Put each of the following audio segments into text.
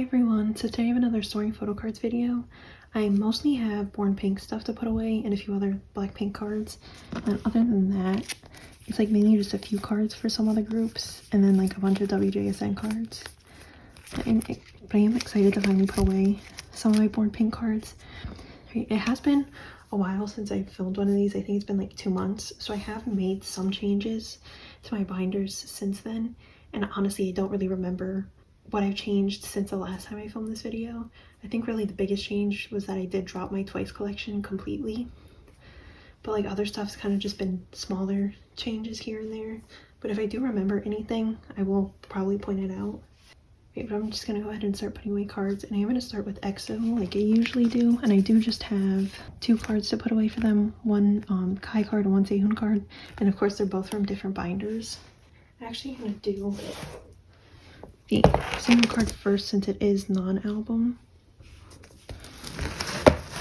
everyone, so today I have another storing photo cards video. I mostly have Born Pink stuff to put away and a few other Blackpink cards. And other than that, it's like mainly just a few cards for some other groups and then like a bunch of wjsn cards. But I am excited to finally put away some of my Born Pink cards. It has been a while since I filmed one of these. I think it's been like 2 months, so I have made some changes to my binders since then, and honestly I don't really remember what I've changed since the last time I filmed this video. I think really the biggest change was that I did drop my Twice collection completely, but like other stuff's kind of just been smaller changes here and there. But if I do remember anything, I will probably point it out. Okay, but I'm just gonna go ahead and start putting away cards, and I'm gonna start with EXO like I usually do, and I do just have 2 cards to put away for them, one Kai card and one Sehun card, and of course they're both from different binders. Actually, I'm gonna do the Sehun card first since it is non-album.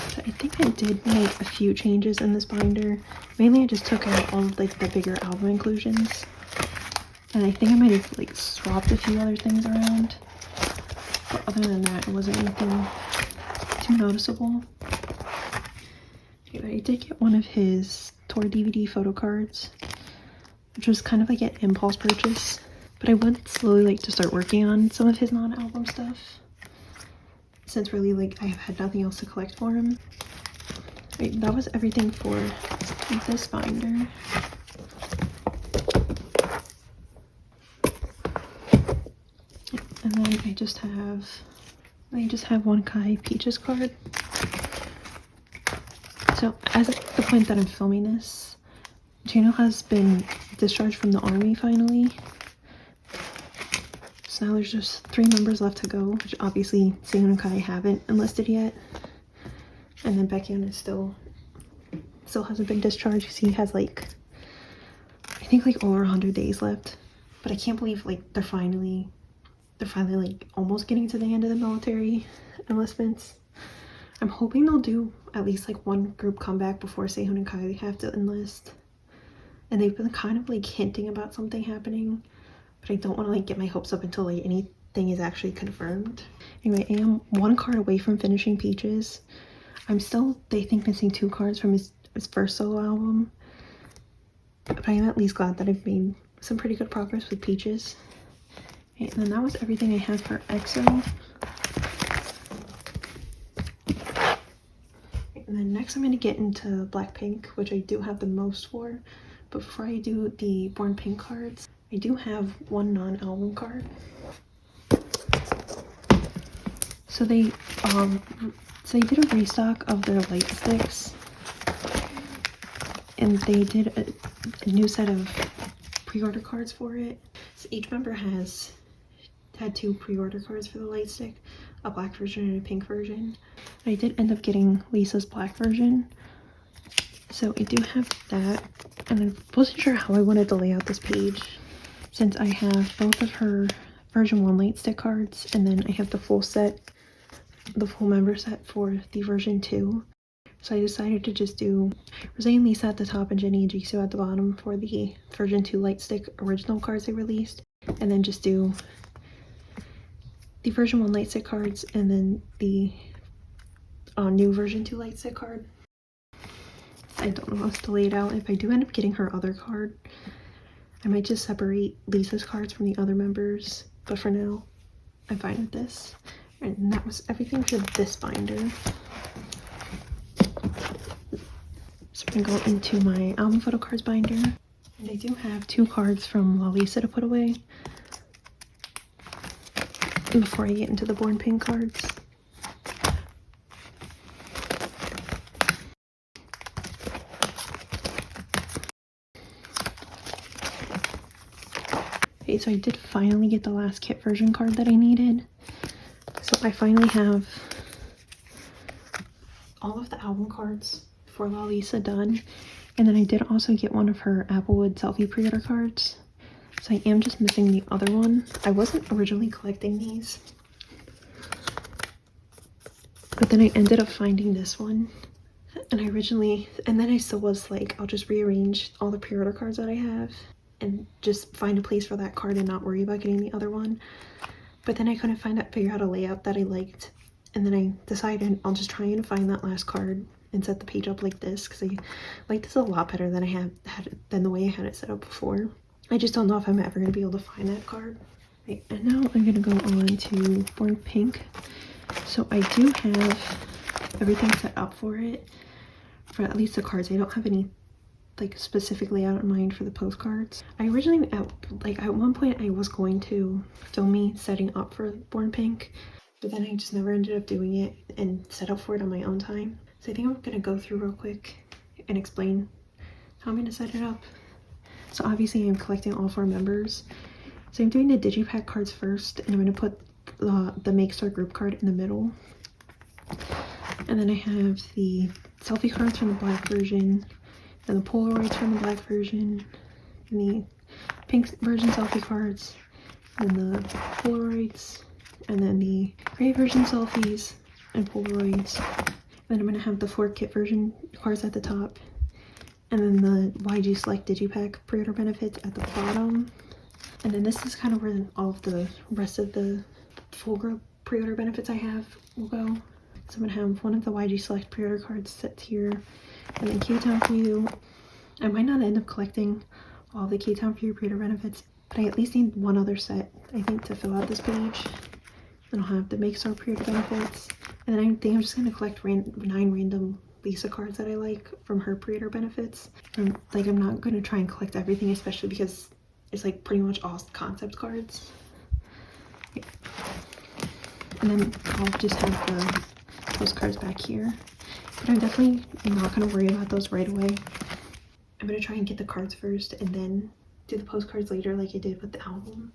So I think I did make a few changes in this binder. Mainly I just took out all of like the bigger album inclusions, and I think I might have like swapped a few other things around, but other than that it wasn't anything too noticeable. Okay, but I did get one of his tour DVD photo cards, which was kind of like an impulse purchase, but I would slowly like to start working on some of his non-album stuff since really like I have had nothing else to collect for him. Right, that was everything for this binder. And then I just have one Kai Peaches card. So as of the point that I'm filming this, Jano has been discharged from the army finally. So now there's just 3 members left to go, which obviously Sehun and Kai haven't enlisted yet. And then Baekhyun is still hasn't been discharged because he has like, I think like over 100 days left. But I can't believe like they're finally like almost getting to the end of the military enlistments. I'm hoping they'll do at least like one group comeback before Sehun and Kai have to enlist. And they've been kind of like hinting about something happening, but I don't want to like get my hopes up until like anything is actually confirmed. Anyway, I am 1 card away from finishing Peaches. I'm still, they think, missing 2 cards from his first solo album, but I am at least glad that I've made some pretty good progress with Peaches. Okay, and then that was everything I had for EXO. And then next I'm going to get into Blackpink, which I do have the most for. But before I do the Born Pink cards, I do have one non-album card. So they did a restock of their light sticks, and they did a new set of pre-order cards for it. So each member had 2 pre-order cards for the light stick, a black version and a pink version. I did end up getting Lisa's black version, so I do have that, and I wasn't sure how I wanted to lay out this page since I have both of her version 1 light stick cards, and then I have the full set, the full member set for the version 2. So I decided to just do Rosé and Lisa at the top and Jennie and Jisoo at the bottom for the version 2 light stick original cards they released, and then just do the version 1 light stick cards and then the new version 2 light stick card. I don't know how else to lay it out. If I do end up getting her other card, I might just separate Lisa's cards from the other members, but for now I'm fine with this. And that was everything for this binder. So I'm gonna go into my album photo cards binder, and I do have 2 cards from La Lisa to put away before I get into the Born Pink cards. Okay, so I did finally get the last kit version card that I needed. So I finally have all of the album cards for La Lisa done, and then I did also get one of her Applewood selfie pre-order cards. So I am just missing the other one. I wasn't originally collecting these, but then I ended up finding this one, and then I still was like, I'll just rearrange all the pre-order cards that I have and just find a place for that card and not worry about getting the other one. but then I couldn't figure out a layout that I liked, and then I decided I'll just try and find that last card and set the page up like this, because I like this a lot better than I had than the way I had it set up before. I just don't know if I'm ever going to be able to find that card. Right, and now I'm going to go on to Born Pink. So I do have everything set up for it, for at least the cards. I don't have any like specific layout in mind for the postcards. I originally at one point I was going to film me setting up for Born Pink, but then I just never ended up doing it and set up for it on my own time. So I think I'm gonna go through real quick and explain how I'm gonna set it up. So obviously I'm collecting all 4 members. So I'm doing the digipack cards first, and I'm gonna put the Make Star group card in the middle. And then I have the selfie cards from the black version, and the Polaroids from the black version, and the pink version selfie cards, and the Polaroids, and then the gray version selfies and Polaroids. And then I'm going to have the 4 kit version cards at the top, and then the YG Select Digipack pre-order benefits at the bottom. And then this is kind of where all of the rest of the full group pre-order benefits I have will go. So I'm going to have one of the YG Select pre-order cards set here, and then K-Town for You. I might not end up collecting all the K-Town for You pre-order benefits, but I at least need one other set, I think, to fill out this page. Then I'll have the Make Star pre-order benefits, and then I think I'm just going to collect 9 random Lisa cards that I like from her pre-order benefits. I'm not going to try and collect everything, especially because it's like pretty much all concept cards. Yeah. And then I'll just have the postcards back here, but I'm definitely not going to worry about those right away. I'm going to try and get the cards first and then do the postcards later like I did with the album.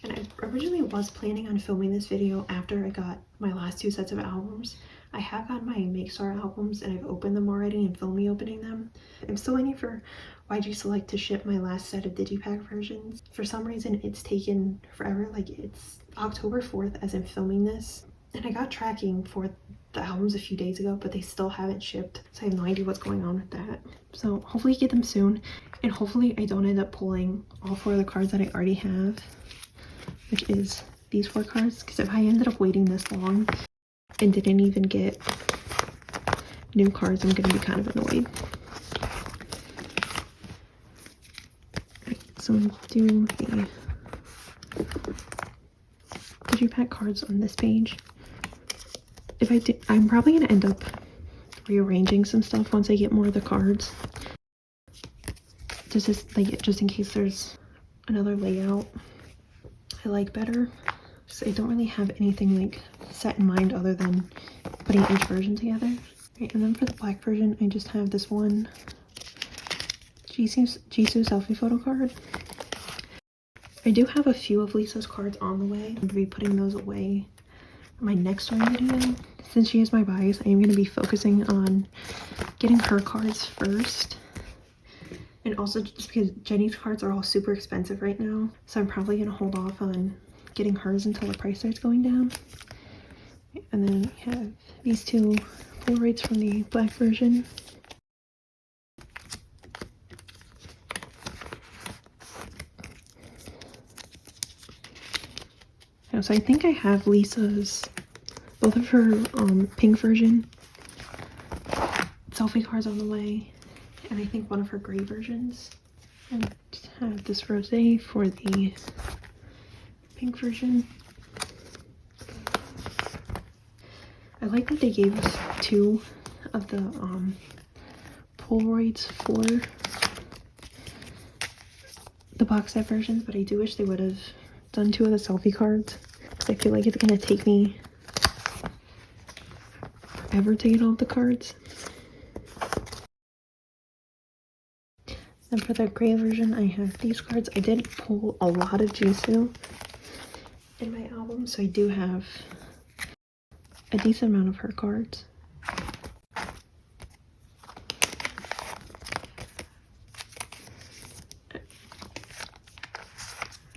And I originally was planning on filming this video after I got my last 2 sets of albums. I have got my Make Star albums and I've opened them already and filmed me opening them. I'm still waiting for YG Select to ship my last set of digipack versions. For some reason it's taken forever, like it's October 4th as I'm filming this. And I got tracking for the albums a few days ago, but they still haven't shipped, so I have no idea what's going on with that. So hopefully I get them soon, and hopefully I don't end up pulling all 4 of the cards that I already have, which is these 4 cards, because if I ended up waiting this long and didn't even get new cards, I'm going to be kind of annoyed. Right, so I'm doing the digipack cards on this page. If I do, I'm probably going to end up rearranging some stuff once I get more of the cards. Just in case there's another layout I like better. So I don't really have anything like set in mind other than putting each version together. Right, and then for the black version, I just have this one Jisoo selfie photo card. I do have a few of Lisa's cards on the way. I'm going to be putting those away in my next story video. Since she is my bias, I am going to be focusing on getting her cards first. And also just because Jenny's cards are all super expensive right now, so I'm probably going to hold off on getting hers until the price starts going down. And then we have these 2 Polaroids from the black version. So I think I have Lisa's, both of her pink version selfie cards on the way, and I think one of her gray versions. And just have this rosé for the pink version. I like that they gave us 2 of the Polaroids for the box set versions, but I do wish they would have done 2 of the selfie cards. I feel like it's gonna take me forever to get all the cards. And for the gray version, I have these cards. I did pull a lot of Jisoo in my album, so I do have a decent amount of her cards.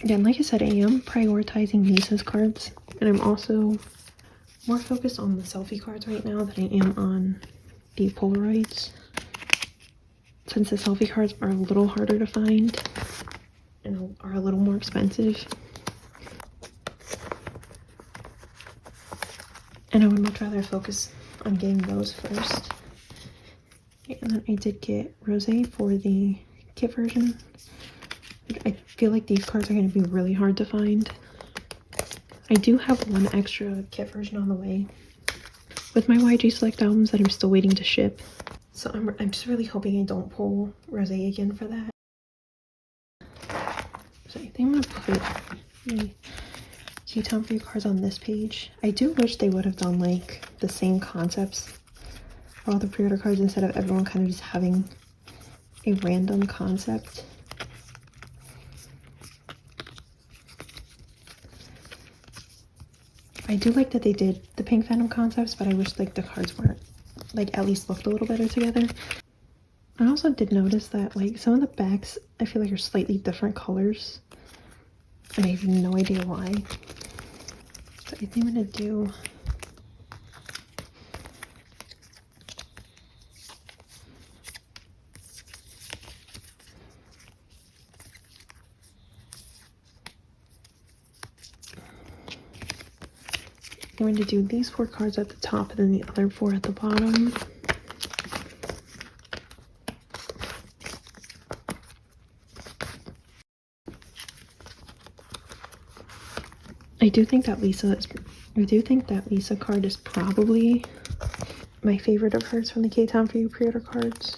Again, like I said, I am prioritizing Lisa's cards, and I'm also more focused on the selfie cards right now than I am on the Polaroids, since the selfie cards are a little harder to find and are a little more expensive. And I would much rather focus on getting those first. And then I did get Rosé for the kit version. I feel like these cards are going to be really hard to find. I do have one extra kit version on the way with my YG Select albums that I'm still waiting to ship. So I'm just really hoping I don't pull Rosé again for that. So I think I'm going to put my Q-Town for You cards on this page. I do wish they would have done like the same concepts for all the pre-order cards instead of everyone kind of just having a random concept. I do like that they did the Pink Phantom concepts, but I wish like the cards weren't like at least looked a little better together. I also did notice that like some of the backs I feel like are slightly different colors, and I have no idea why. So I think I'm gonna do I'm going to do these 4 cards at the top and then the other 4 at the bottom. I do think that Lisa card is probably my favorite of hers from the K-Town for You pre-order cards.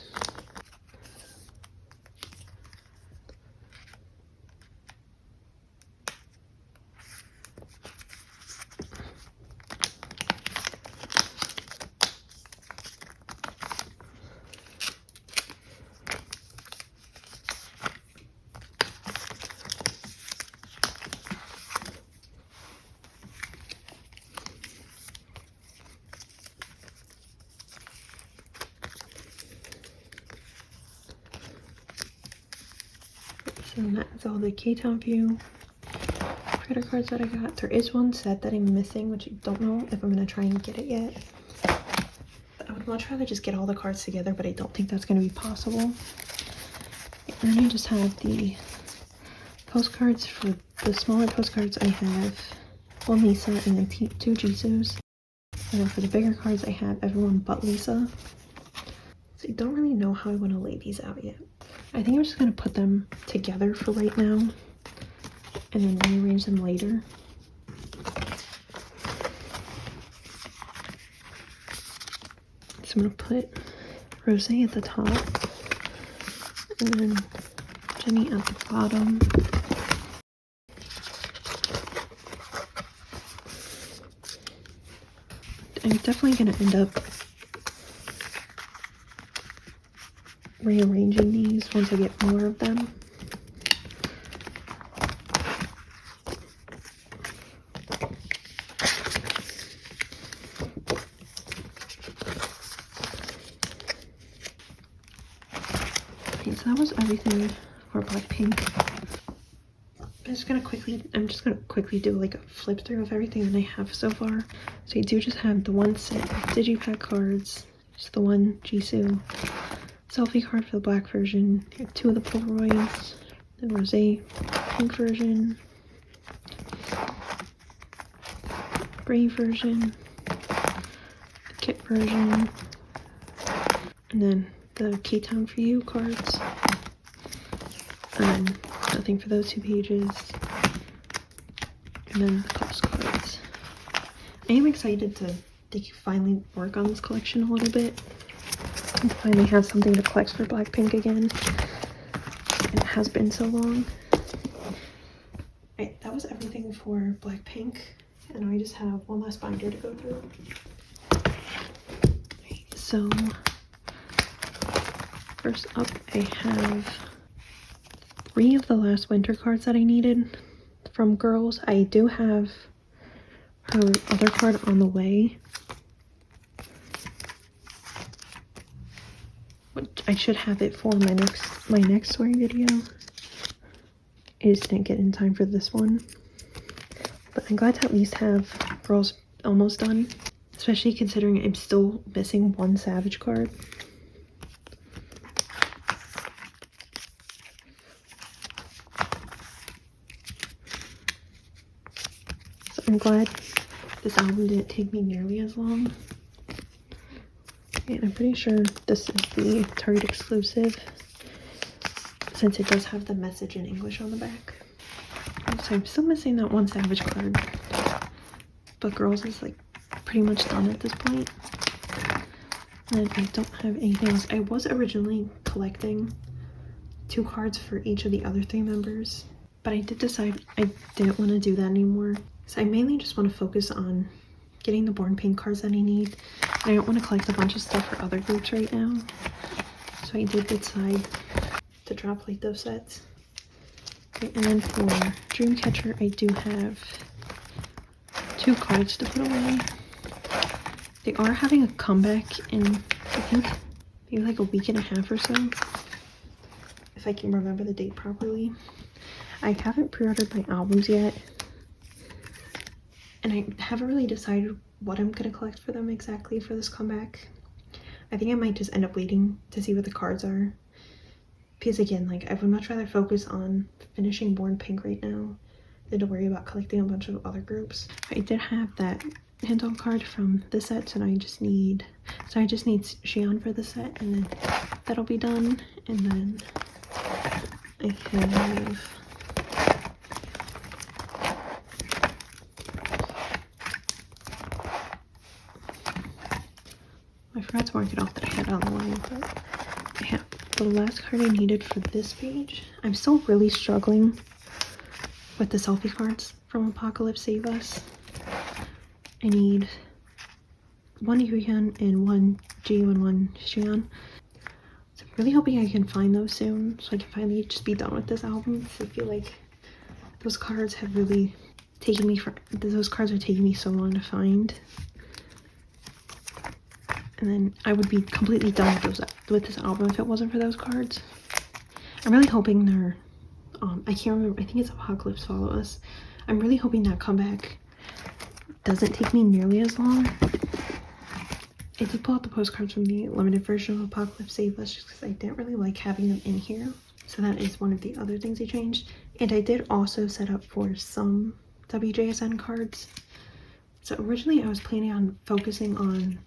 So that's all the K-Town for You pre-order cards that I got. There is one set that I'm missing, which I don't know if I'm going to try and get it yet. I would much rather just get all the cards together, but I don't think that's going to be possible. And then I just have the postcards. For the smaller postcards, I have one Lisa and then 2 Jisoo's. And then for the bigger cards, I have everyone but Lisa. So I don't really know how I want to lay these out yet. I think I'm just going to put them together for right now and then rearrange them later. So I'm going to put Rosé at the top and then Jenny at the bottom. I'm definitely going to end up rearranging these once I get more of them. Okay, so that was everything for Blackpink. I'm just gonna quickly do like a flip through of everything that I have so far. So you do just have the one set of digipack cards, just the one Jisoo selfie card for the black version. You have 2 of the Polaroids, the Rosé pink version, Brave version, the kit version, and then the K-Town for You cards. And then nothing for those 2 pages. And then the postcards. I am excited to finally work on this collection a little bit. And to finally have something to collect for Blackpink again. And it has been so long. Right, that was everything for Blackpink. And I just have one last binder to go through. Right, so first up I have 3 of the last winter cards that I needed from Girls. I do have her other card on the way, which I should have it for my next swearing video. I just didn't get in time for this one, but I'm glad to at least have Girls almost done, especially considering I'm still missing 1 Savage card. I'm glad this album didn't take me nearly as long. And I'm pretty sure this is the Target exclusive, since it does have the message in English on the back. So I'm still missing that one Savage card, but Girls is like pretty much done at this point. And I don't have anything else. I was originally collecting 2 cards for each of the other 3 members, but I did decide I didn't want to do that anymore. So I mainly just want to focus on getting the Born Pink cards that I need. I don't want to collect a bunch of stuff for other groups right now. So I did decide to drop like those sets. Okay, and then for Dreamcatcher, I do have 2 cards to put away. They are having a comeback in, I think, maybe like a week and a half or so, if I can remember the date properly. I haven't pre-ordered my albums yet, and I haven't really decided what I'm going to collect for them exactly for this comeback. I think I might just end up waiting to see what the cards are, because again, like, I would much rather focus on finishing Born Pink right now than to worry about collecting a bunch of other groups. I did have that hands-on card from this set, so I just need Xian for the set, and then that'll be done. And then I have I forgot to mark it off that I had on the line, but I have the last card I needed for this page. I'm still really struggling with the selfie cards from Apocalypse Save Us. I need 1 Yuhyun and 1 Ji and 1 Xian. So I'm really hoping I can find those soon, so I can finally just be done with this album. So I feel like those cards have really taken me those cards are taking me so long to find. And then I would be completely done with this album if it wasn't for those cards. I'm really hoping they're, I can't remember, I think it's Apocalypse Follow Us. I'm really hoping that comeback doesn't take me nearly as long. I did pull out the postcards from the limited version of Apocalypse Save Us just because I didn't really like having them in here. So that is one of the other things I changed. And I did also set up for some wjsn cards. So originally I was planning on focusing on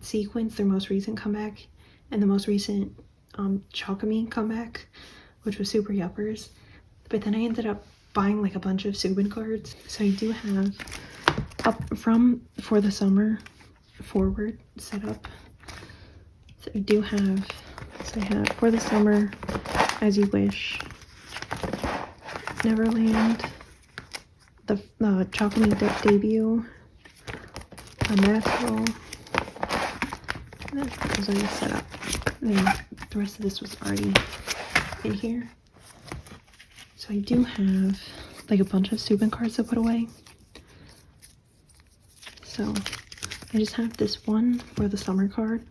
Sequence, their most recent comeback, and the most recent Chalkamy comeback, which was Super Yuppers. But then I ended up buying like a bunch of Subin cards. So I do have up from For the Summer forward set up. So I do have, I have For the Summer, As You Wish, Neverland, the Chalkamy debut, Unnatural. That was already set up. And then the rest of this was already in here. So I do have like a bunch of Subin cards to put away. So I just have this one For the Summer card,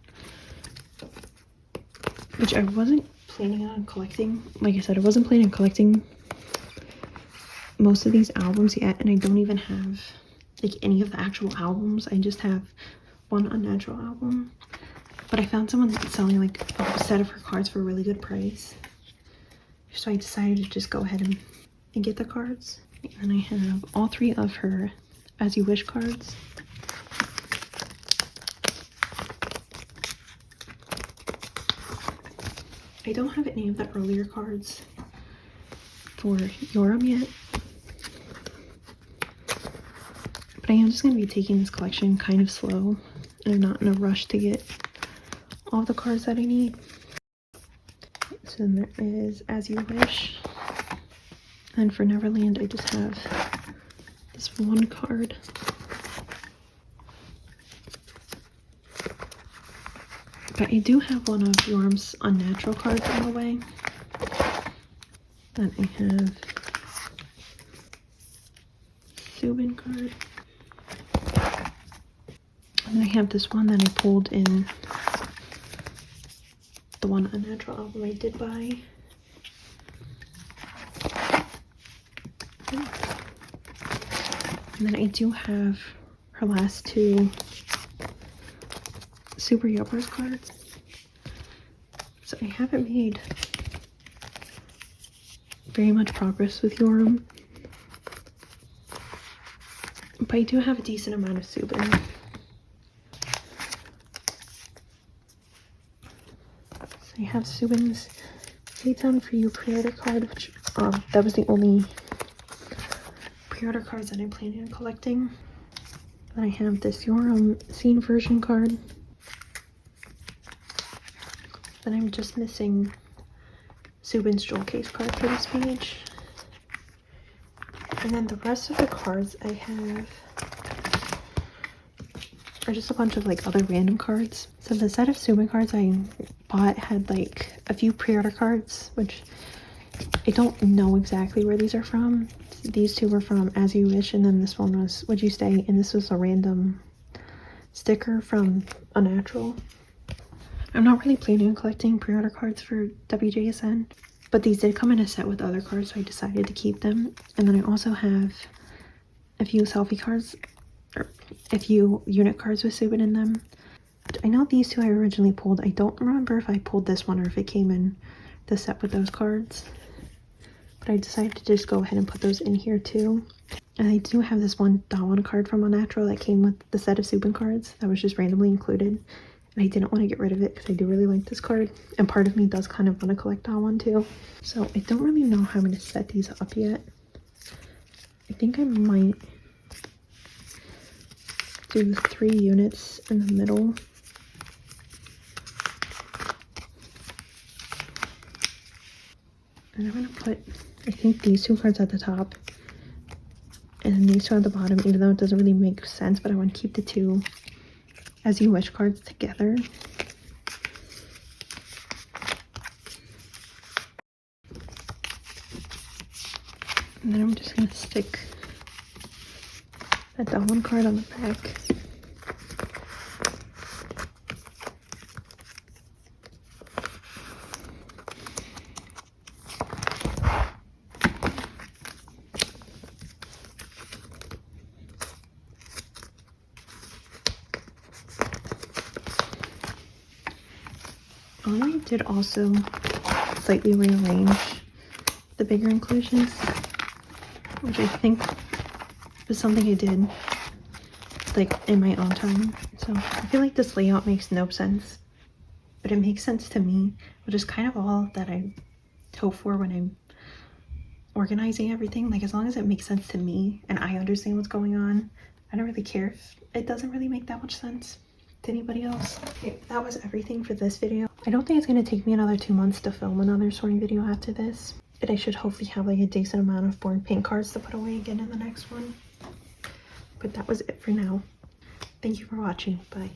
which I wasn't planning on collecting. Like I said, I wasn't planning on collecting most of these albums yet, and I don't even have like any of the actual albums. I just have one Unnatural album. But I found someone selling like a set of her cards for a really good price. So I decided to just go ahead and get the cards. And I have all 3 of her As You Wish cards. I don't have any of the earlier cards for Yoram yet. But I am just going to be taking this collection kind of slow. And I'm not in a rush to get all the cards that I need. So then there is As You Wish. And for Neverland, I just have this one card. But I do have one of Yoram's Unnatural cards on the way. Then I have Subin card. And then I have this one that I pulled in the one Unnatural album I did buy. And then I do have her last 2 Super Yuppers cards. So I haven't made very much progress with Yoram, But I do have a decent amount of Subin. So I have Subin's Wait On For You pre-order card, which that was the only pre-order cards that I planned on collecting. Then I have this Your Scene version card. Then I'm just missing Subin's jewel case card for this page. And then the rest of the cards I have are just a bunch of like other random cards. So the set of Subin cards I bought had like a few pre-order cards, which I don't know exactly where these are from. These two were from As You Wish, and then this one was Would You Stay, and this was a random sticker from Unnatural. I'm not really planning on collecting pre-order cards for wjsn, but these did come in a set with other cards, so I decided to keep them. And then I also have a few selfie cards, or a few unit cards with Subin in them. I know these two I originally pulled. I don't remember if I pulled this one or if it came in the set with those cards. But I decided to just go ahead and put those in here too. And I do have this one Dawan card from Unnatural that came with the set of Subin cards that was just randomly included. And I didn't want to get rid of it because I do really like this card. And part of me does kind of want to collect Dawan too. So I don't really know how I'm going to set these up yet. I think I might do the 3 units in the middle. And I'm going to put, I think, these 2 cards at the top. And then these 2 at the bottom, even though it doesn't really make sense. But I want to keep the 2 As You Wish cards together. And then I'm just going to stick that Dawan card on the back. I did also slightly rearrange the bigger inclusions, which I think was something I did like in my own time. So I feel like this layout makes no sense, but it makes sense to me, which is kind of all that I hope for when I'm organizing everything. Like, as long as it makes sense to me and I understand what's going on, I don't really care if it doesn't really make that much sense to anybody else. Okay, that was everything for this video. I don't think it's going to take me another 2 months to film another sorting video after this, but I should hopefully have like a decent amount of Born Pink cards to put away again in the next one. But that was it for now. Thank you for watching. Bye.